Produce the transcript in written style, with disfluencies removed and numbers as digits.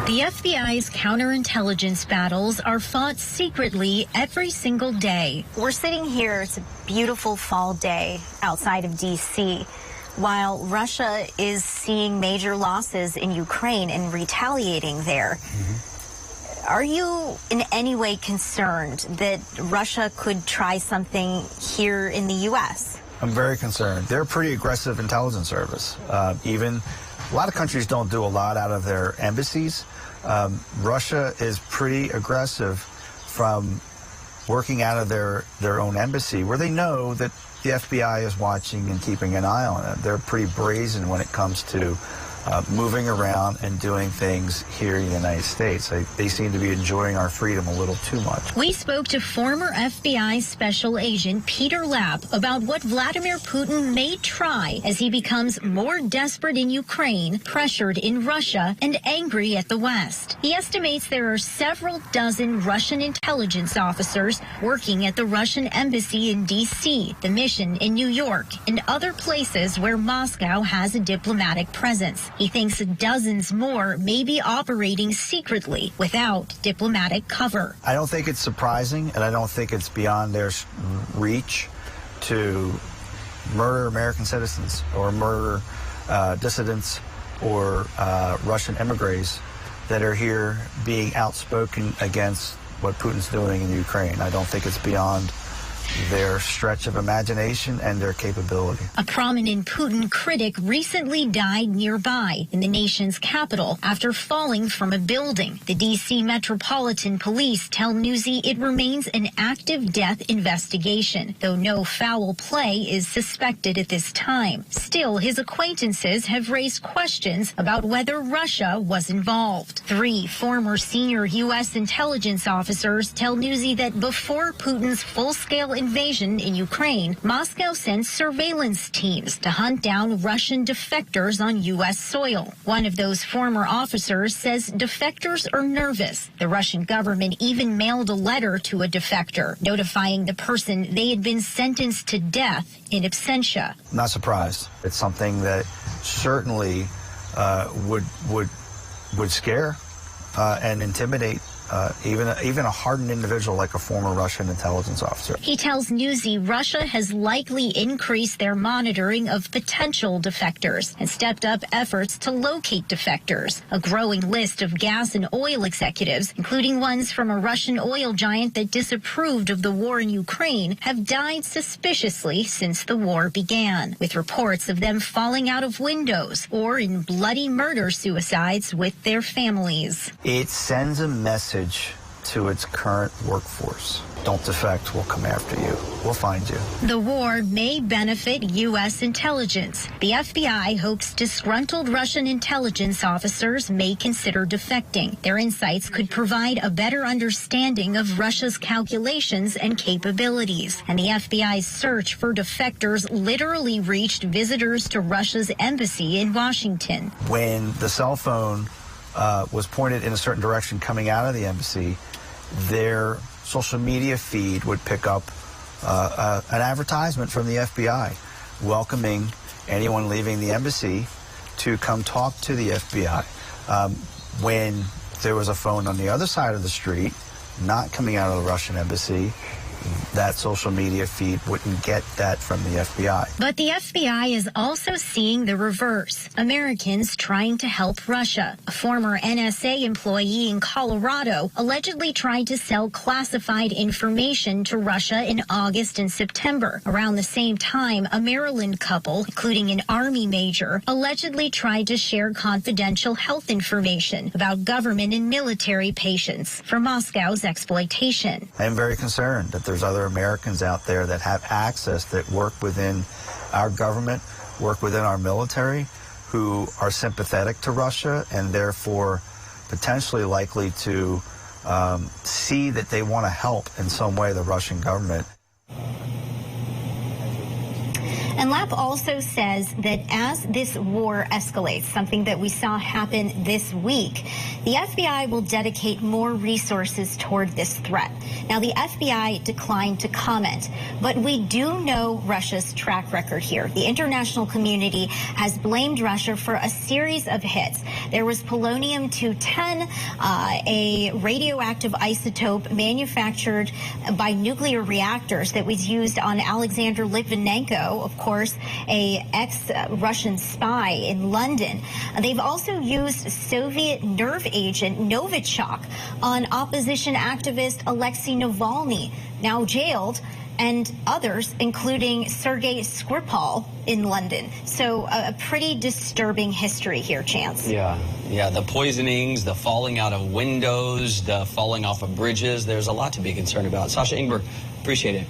The FBI's counterintelligence battles are fought secretly every single day. We're sitting here, it's a beautiful fall day outside of D.C., while Russia is seeing major losses in Ukraine and retaliating there. Are you in any way concerned that Russia could try something here in the U.S.? I'm very concerned. They're a pretty aggressive intelligence service. Even a lot of countries don't do a lot out of their embassies. Russia is pretty aggressive from working out of their own embassy, where they know that the FBI is watching and keeping an eye on it. They're pretty brazen when it comes to moving around and doing things here in the United States. They seem to be enjoying our freedom a little too much. We spoke to former FBI Special Agent Peter Lapp about what Vladimir Putin may try as he becomes more desperate in Ukraine, pressured in Russia, and angry at the West. He estimates there are several dozen Russian intelligence officers working at the Russian embassy in D.C., the mission in New York, and other places where Moscow has a diplomatic presence. He thinks dozens more may be operating secretly without diplomatic cover. I don't think it's surprising, and I don't think it's beyond their reach to murder American citizens or murder dissidents or Russian emigres that are here being outspoken against what Putin's doing in Ukraine. I don't think it's beyond their stretch of imagination and their capability. A prominent Putin critic recently died nearby in the nation's capital after falling from a building. The D.C. Metropolitan Police tell Newsy it remains an active death investigation, though no foul play is suspected at this time. Still, his acquaintances have raised questions about whether Russia was involved. 3 former senior U.S. intelligence officers tell Newsy that before Putin's full-scale invasion in Ukraine, Moscow sent surveillance teams to hunt down Russian defectors on U.S. soil. One of those former officers says defectors are nervous. The Russian government even mailed a letter to a defector, notifying the person they had been sentenced to death in absentia. Not surprised. It's something that certainly would scare and intimidate even a hardened individual like a former Russian intelligence officer. He tells Newsy Russia has likely increased their monitoring of potential defectors and stepped up efforts to locate defectors. A growing list of gas and oil executives, including ones from a Russian oil giant that disapproved of the war in Ukraine, have died suspiciously since the war began, with reports of them falling out of windows or in bloody murder-suicides with their families. It sends a message to its current workforce. Don't defect, we'll come after you. We'll find you. The war may benefit U.S. intelligence. The FBI hopes disgruntled Russian intelligence officers may consider defecting. Their insights could provide a better understanding of Russia's calculations and capabilities. And the FBI's search for defectors literally reached visitors to Russia's embassy in Washington. When the cell phone was pointed in a certain direction coming out of the embassy, their social media feed would pick up an advertisement from the FBI welcoming anyone leaving the embassy to come talk to the FBI. When there was a phone on the other side of the street, not coming out of the Russian embassy, that social media feed wouldn't get that from the FBI. But the FBI is also seeing the reverse. Americans trying to help Russia. A former NSA employee in Colorado allegedly tried to sell classified information to Russia in August and September. Around the same time, a Maryland couple, including an Army major, allegedly tried to share confidential health information about government and military patients for Moscow's exploitation. I am very concerned that there's other Americans out there that have access, that work within our government, work within our military, who are sympathetic to Russia and therefore potentially likely to see that they want to help in some way the Russian government. And Lapp also says that as this war escalates, something that we saw happen this week, the FBI will dedicate more resources toward this threat. Now, the FBI declined to comment, but we do know Russia's track record here. The international community has blamed Russia for a series of hits. There was polonium-210, a radioactive isotope manufactured by nuclear reactors that was used on Alexander Litvinenko, of course, a ex-Russian spy in London. They've also used Soviet nerve agent Novichok on opposition activist Alexei Navalny, now jailed, and others, including Sergei Skripal in London. So a pretty disturbing history here, Chance. Yeah, the poisonings, the falling out of windows, the falling off of bridges. There's a lot to be concerned about. Sasha Ingber, appreciate it.